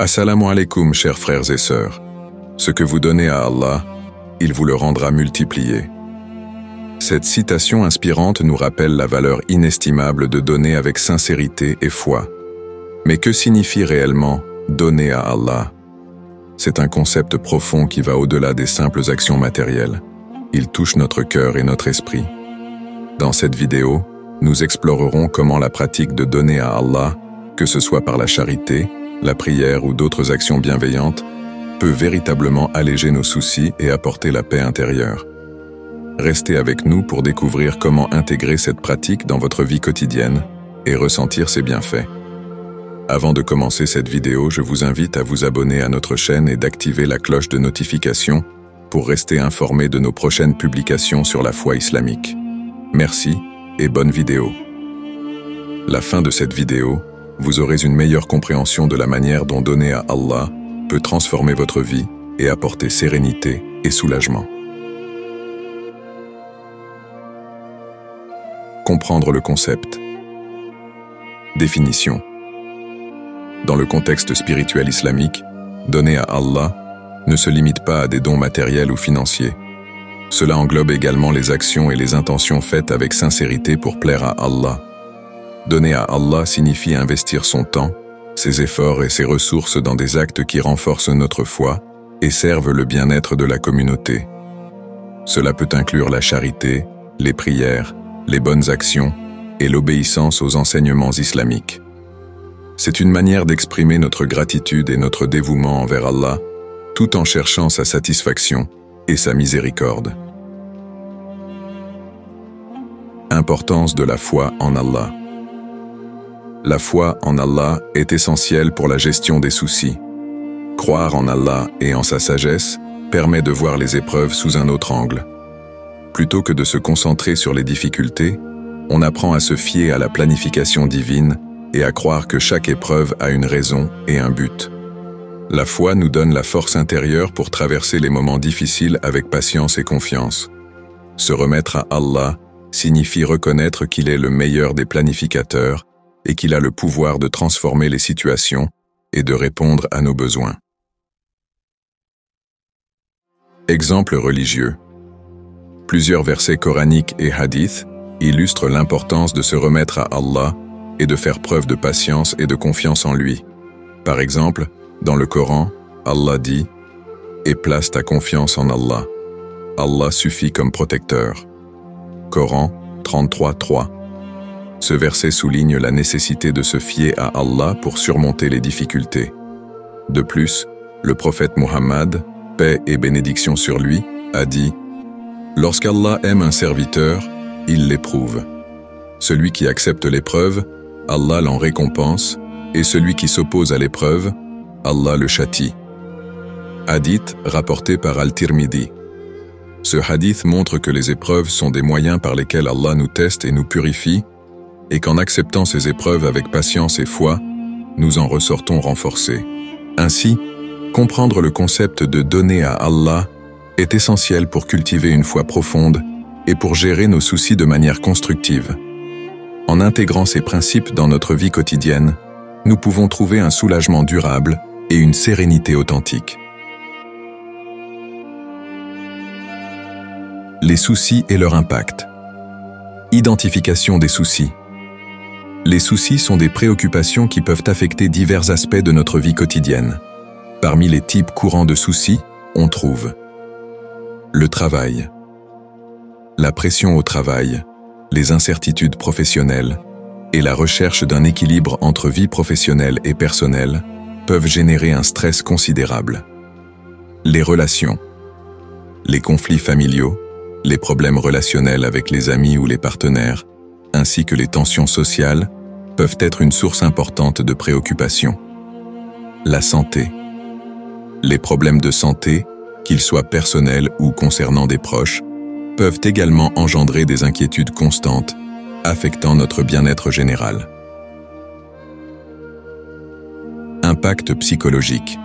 Assalamu alaikum, chers frères et sœurs. Ce que vous donnez à Allah, il vous le rendra multiplié. Cette citation inspirante nous rappelle la valeur inestimable de donner avec sincérité et foi. Mais que signifie réellement donner à Allah? C'est un concept profond qui va au-delà des simples actions matérielles. Il touche notre cœur et notre esprit. Dans cette vidéo, nous explorerons comment la pratique de donner à Allah, que ce soit par la charité, la prière ou d'autres actions bienveillantes, peut véritablement alléger nos soucis et apporter la paix intérieure. Restez avec nous pour découvrir comment intégrer cette pratique dans votre vie quotidienne et ressentir ses bienfaits. Avant de commencer cette vidéo, je vous invite à vous abonner à notre chaîne et d'activer la cloche de notification pour rester informé de nos prochaines publications sur la foi islamique. Merci et bonne vidéo. La fin de cette vidéo, vous aurez une meilleure compréhension de la manière dont donner à Allah peut transformer votre vie et apporter sérénité et soulagement. Comprendre le concept. Définition. Dans le contexte spirituel islamique, donner à Allah ne se limite pas à des dons matériels ou financiers. Cela englobe également les actions et les intentions faites avec sincérité pour plaire à Allah. Donner à Allah signifie investir son temps, ses efforts et ses ressources dans des actes qui renforcent notre foi et servent le bien-être de la communauté. Cela peut inclure la charité, les prières, les bonnes actions et l'obéissance aux enseignements islamiques. C'est une manière d'exprimer notre gratitude et notre dévouement envers Allah, tout en cherchant sa satisfaction et sa miséricorde. Importance de la foi en Allah. La foi en Allah est essentielle pour la gestion des soucis. Croire en Allah et en sa sagesse permet de voir les épreuves sous un autre angle. Plutôt que de se concentrer sur les difficultés, on apprend à se fier à la planification divine et à croire que chaque épreuve a une raison et un but. La foi nous donne la force intérieure pour traverser les moments difficiles avec patience et confiance. Se remettre à Allah signifie reconnaître qu'il est le meilleur des planificateurs et qu'il a le pouvoir de transformer les situations et de répondre à nos besoins. Exemple religieux. Plusieurs versets coraniques et hadiths illustrent l'importance de se remettre à Allah et de faire preuve de patience et de confiance en lui. Par exemple, dans le Coran, Allah dit « Et place ta confiance en Allah. Allah suffit comme protecteur. » Coran 33:3. Ce verset souligne la nécessité de se fier à Allah pour surmonter les difficultés. De plus, le prophète Muhammad, paix et bénédiction sur lui, a dit « Lorsqu'Allah aime un serviteur, il l'éprouve. Celui qui accepte l'épreuve, Allah l'en récompense, et celui qui s'oppose à l'épreuve, Allah le châtie. » Hadith rapporté par Al-Tirmidhi. Ce hadith montre que les épreuves sont des moyens par lesquels Allah nous teste et nous purifie, et qu'en acceptant ces épreuves avec patience et foi, nous en ressortons renforcés. Ainsi, comprendre le concept de donner à Allah est essentiel pour cultiver une foi profonde et pour gérer nos soucis de manière constructive. En intégrant ces principes dans notre vie quotidienne, nous pouvons trouver un soulagement durable et une sérénité authentique. Les soucis et leur impact. Identification des soucis. Les soucis sont des préoccupations qui peuvent affecter divers aspects de notre vie quotidienne. Parmi les types courants de soucis, on trouve le travail, la pression au travail, les incertitudes professionnelles et la recherche d'un équilibre entre vie professionnelle et personnelle peuvent générer un stress considérable. Les relations, les conflits familiaux, les problèmes relationnels avec les amis ou les partenaires, ainsi que les tensions sociales, peuvent être une source importante de préoccupation. La santé. Les problèmes de santé, qu'ils soient personnels ou concernant des proches, peuvent également engendrer des inquiétudes constantes, affectant notre bien-être général. Impact psychologique.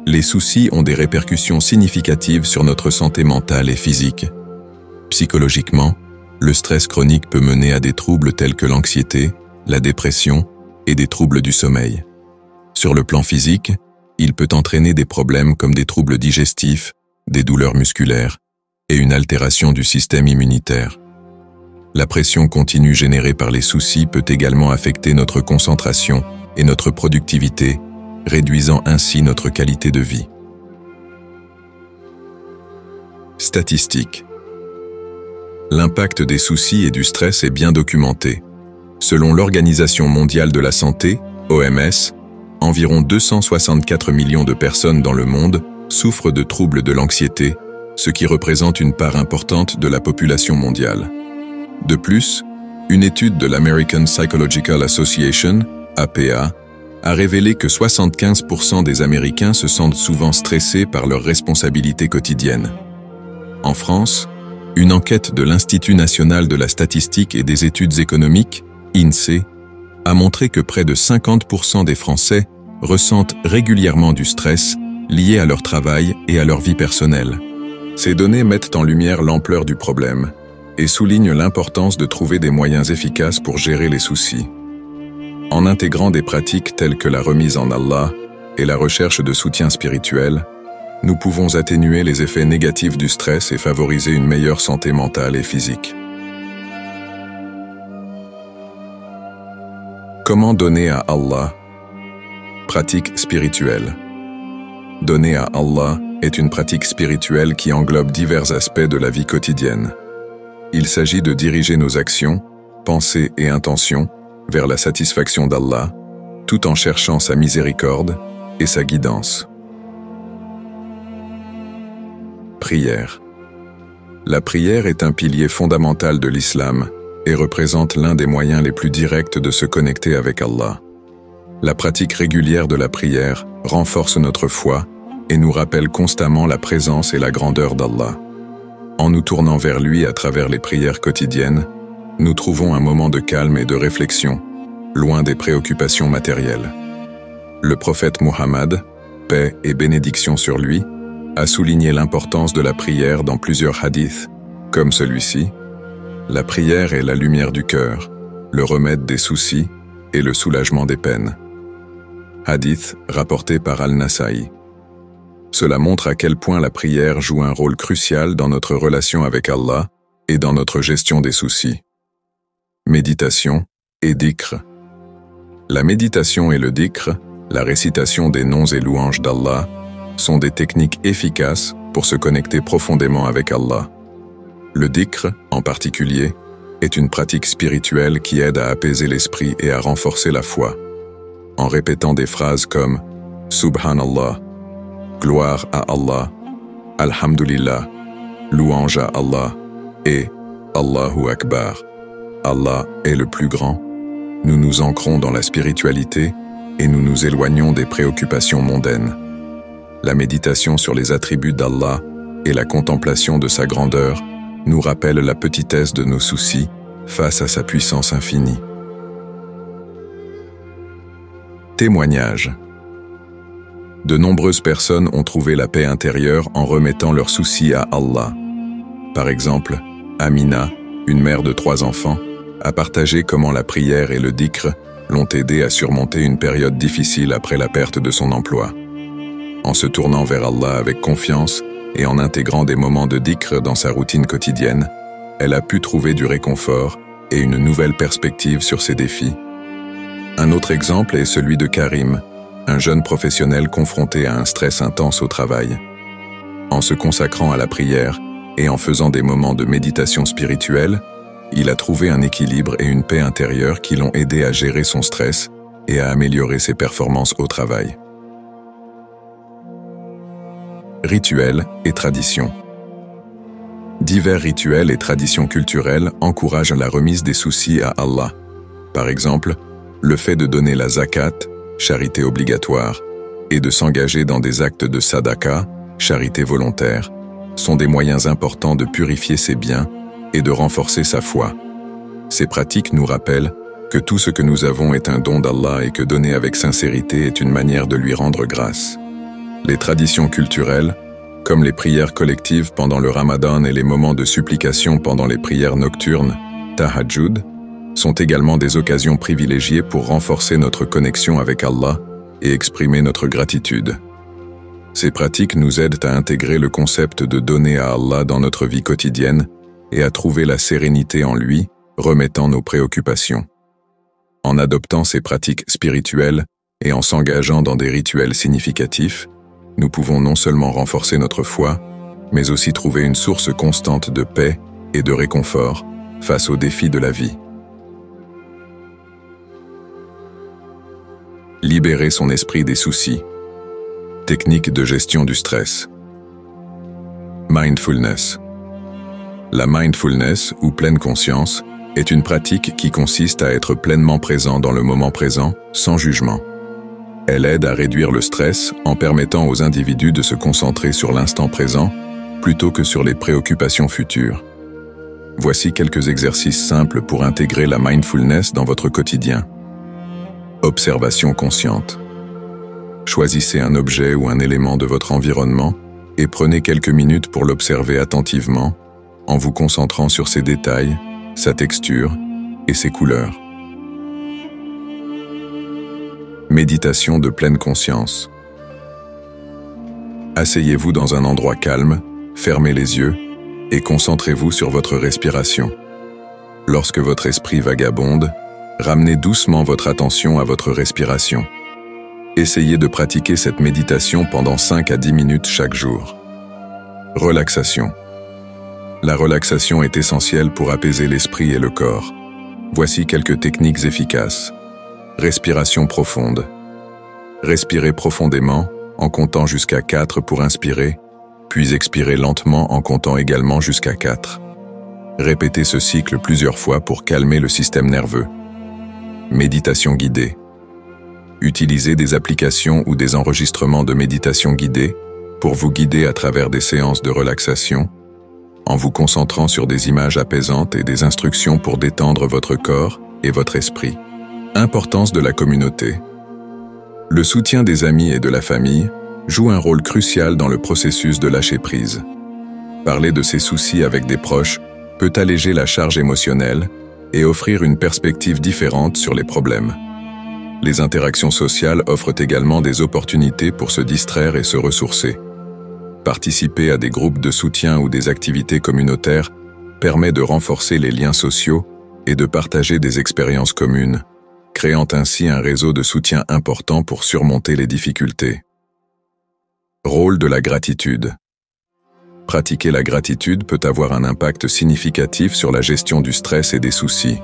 Les soucis ont des répercussions significatives sur notre santé mentale et physique. Psychologiquement, le stress chronique peut mener à des troubles tels que l'anxiété, la dépression et des troubles du sommeil. Sur le plan physique, il peut entraîner des problèmes comme des troubles digestifs, des douleurs musculaires et une altération du système immunitaire. La pression continue générée par les soucis peut également affecter notre concentration et notre productivité, réduisant ainsi notre qualité de vie. Statistiques. L'impact des soucis et du stress est bien documenté. Selon l'Organisation mondiale de la santé, OMS, environ 264 millions de personnes dans le monde souffrent de troubles de l'anxiété, ce qui représente une part importante de la population mondiale. De plus, une étude de l'American Psychological Association, APA, a révélé que 75% des Américains se sentent souvent stressés par leurs responsabilités quotidiennes. En France, une enquête de l'Institut national de la statistique et des études économiques, INSEE, a montré que près de 50% des Français ressentent régulièrement du stress lié à leur travail et à leur vie personnelle. Ces données mettent en lumière l'ampleur du problème et soulignent l'importance de trouver des moyens efficaces pour gérer les soucis. En intégrant des pratiques telles que la remise en Allah et la recherche de soutien spirituel, nous pouvons atténuer les effets négatifs du stress et favoriser une meilleure santé mentale et physique. Comment donner à Allah? Pratique spirituelle. Donner à Allah est une pratique spirituelle qui englobe divers aspects de la vie quotidienne. Il s'agit de diriger nos actions, pensées et intentions vers la satisfaction d'Allah, tout en cherchant sa miséricorde et sa guidance. Prière. La prière est un pilier fondamental de l'islam et représente l'un des moyens les plus directs de se connecter avec Allah. La pratique régulière de la prière renforce notre foi et nous rappelle constamment la présence et la grandeur d'Allah. En nous tournant vers lui à travers les prières quotidiennes, nous trouvons un moment de calme et de réflexion, loin des préoccupations matérielles. Le prophète Muhammad, paix et bénédiction sur lui, a souligné l'importance de la prière dans plusieurs hadiths, comme celui-ci. La prière est la lumière du cœur, le remède des soucis et le soulagement des peines. Hadith rapporté par Al-Nasa'i. Cela montre à quel point la prière joue un rôle crucial dans notre relation avec Allah et dans notre gestion des soucis. Méditation et dhikr. La méditation et le dhikr, la récitation des noms et louanges d'Allah, sont des techniques efficaces pour se connecter profondément avec Allah. Le dhikr, en particulier, est une pratique spirituelle qui aide à apaiser l'esprit et à renforcer la foi. En répétant des phrases comme « Subhanallah », « Gloire à Allah »,« Alhamdulillah »,« Louange à Allah » et « Allahu Akbar », Allah est le plus grand, nous nous ancrons dans la spiritualité et nous nous éloignons des préoccupations mondaines. La méditation sur les attributs d'Allah et la contemplation de sa grandeur nous rappellent la petitesse de nos soucis face à sa puissance infinie. Témoignage. De nombreuses personnes ont trouvé la paix intérieure en remettant leurs soucis à Allah. Par exemple, Amina, une mère de 3 enfants, a partagé comment la prière et le dhikr l'ont aidée à surmonter une période difficile après la perte de son emploi. En se tournant vers Allah avec confiance et en intégrant des moments de dhikr dans sa routine quotidienne, elle a pu trouver du réconfort et une nouvelle perspective sur ses défis. Un autre exemple est celui de Karim, un jeune professionnel confronté à un stress intense au travail. En se consacrant à la prière et en faisant des moments de méditation spirituelle, il a trouvé un équilibre et une paix intérieure qui l'ont aidé à gérer son stress et à améliorer ses performances au travail. Rituels et traditions. Divers rituels et traditions culturelles encouragent la remise des soucis à Allah. Par exemple, le fait de donner la zakat, charité obligatoire, et de s'engager dans des actes de sadaqa, charité volontaire, sont des moyens importants de purifier ses biens et de renforcer sa foi. Ces pratiques nous rappellent que tout ce que nous avons est un don d'Allah et que donner avec sincérité est une manière de lui rendre grâce. Les traditions culturelles, comme les prières collectives pendant le Ramadan et les moments de supplication pendant les prières nocturnes, Tahajjud, sont également des occasions privilégiées pour renforcer notre connexion avec Allah et exprimer notre gratitude. Ces pratiques nous aident à intégrer le concept de donner à Allah dans notre vie quotidienne et à trouver la sérénité en lui, remettant nos préoccupations. En adoptant ces pratiques spirituelles et en s'engageant dans des rituels significatifs, nous pouvons non seulement renforcer notre foi, mais aussi trouver une source constante de paix et de réconfort face aux défis de la vie. Libérer son esprit des soucis. Technique de gestion du stress. Mindfulness. La mindfulness, ou pleine conscience, est une pratique qui consiste à être pleinement présent dans le moment présent, sans jugement. Elle aide à réduire le stress en permettant aux individus de se concentrer sur l'instant présent plutôt que sur les préoccupations futures. Voici quelques exercices simples pour intégrer la mindfulness dans votre quotidien. Observation consciente. Choisissez un objet ou un élément de votre environnement et prenez quelques minutes pour l'observer attentivement en vous concentrant sur ses détails, sa texture et ses couleurs. Méditation de pleine conscience. Asseyez-vous dans un endroit calme, fermez les yeux et concentrez-vous sur votre respiration. Lorsque votre esprit vagabonde, ramenez doucement votre attention à votre respiration. Essayez de pratiquer cette méditation pendant 5 à 10 minutes chaque jour. Relaxation. La relaxation est essentielle pour apaiser l'esprit et le corps. Voici quelques techniques efficaces. Respiration profonde. Respirez profondément en comptant jusqu'à 4 pour inspirer, puis expirez lentement en comptant également jusqu'à 4. Répétez ce cycle plusieurs fois pour calmer le système nerveux. Méditation guidée. Utilisez des applications ou des enregistrements de méditation guidée pour vous guider à travers des séances de relaxation, en vous concentrant sur des images apaisantes et des instructions pour détendre votre corps et votre esprit. Importance de la communauté. Le soutien des amis et de la famille joue un rôle crucial dans le processus de lâcher prise. Parler de ses soucis avec des proches peut alléger la charge émotionnelle et offrir une perspective différente sur les problèmes. Les interactions sociales offrent également des opportunités pour se distraire et se ressourcer. Participer à des groupes de soutien ou des activités communautaires permet de renforcer les liens sociaux et de partager des expériences communes, créant ainsi un réseau de soutien important pour surmonter les difficultés. Rôle de la gratitude. Pratiquer la gratitude peut avoir un impact significatif sur la gestion du stress et des soucis.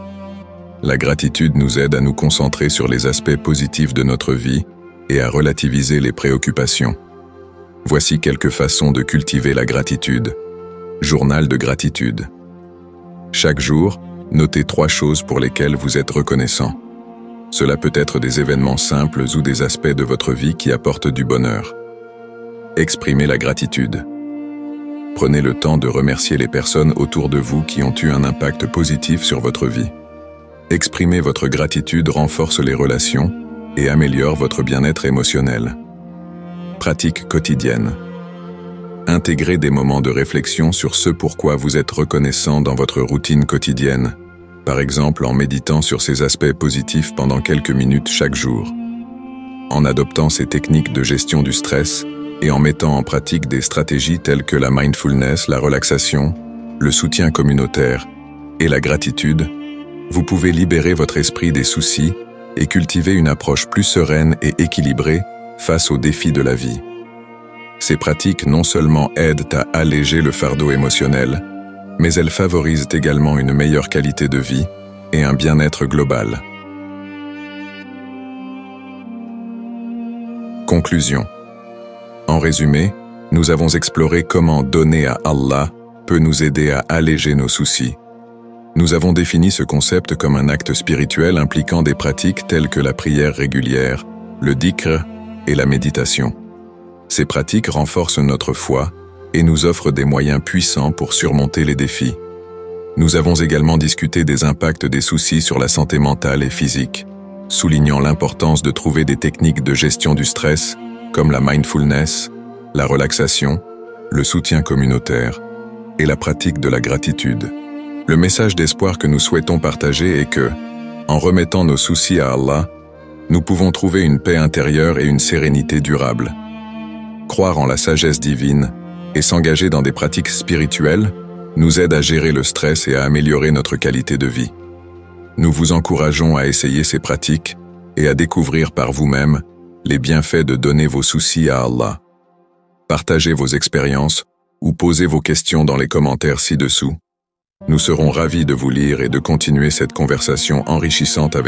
La gratitude nous aide à nous concentrer sur les aspects positifs de notre vie et à relativiser les préoccupations. Voici quelques façons de cultiver la gratitude. Journal de gratitude. Chaque jour, notez 3 choses pour lesquelles vous êtes reconnaissant. Cela peut être des événements simples ou des aspects de votre vie qui apportent du bonheur. Exprimez la gratitude. Prenez le temps de remercier les personnes autour de vous qui ont eu un impact positif sur votre vie. Exprimer votre gratitude renforce les relations et améliore votre bien-être émotionnel. Pratique quotidienne. Intégrez des moments de réflexion sur ce pourquoi vous êtes reconnaissant dans votre routine quotidienne, par exemple en méditant sur ces aspects positifs pendant quelques minutes chaque jour. En adoptant ces techniques de gestion du stress et en mettant en pratique des stratégies telles que la mindfulness, la relaxation, le soutien communautaire et la gratitude, vous pouvez libérer votre esprit des soucis et cultiver une approche plus sereine et équilibrée face aux défis de la vie. Ces pratiques non seulement aident à alléger le fardeau émotionnel, mais elles favorisent également une meilleure qualité de vie et un bien-être global. Conclusion. En résumé, nous avons exploré comment donner à Allah peut nous aider à alléger nos soucis. Nous avons défini ce concept comme un acte spirituel impliquant des pratiques telles que la prière régulière, le dhikr et la méditation. Ces pratiques renforcent notre foi et nous offrent des moyens puissants pour surmonter les défis. Nous avons également discuté des impacts des soucis sur la santé mentale et physique, soulignant l'importance de trouver des techniques de gestion du stress comme la mindfulness, la relaxation, le soutien communautaire et la pratique de la gratitude. Le message d'espoir que nous souhaitons partager est que, en remettant nos soucis à Allah, nous pouvons trouver une paix intérieure et une sérénité durable. Croire en la sagesse divine et s'engager dans des pratiques spirituelles nous aide à gérer le stress et à améliorer notre qualité de vie. Nous vous encourageons à essayer ces pratiques et à découvrir par vous-même les bienfaits de donner vos soucis à Allah. Partagez vos expériences ou posez vos questions dans les commentaires ci-dessous. Nous serons ravis de vous lire et de continuer cette conversation enrichissante avec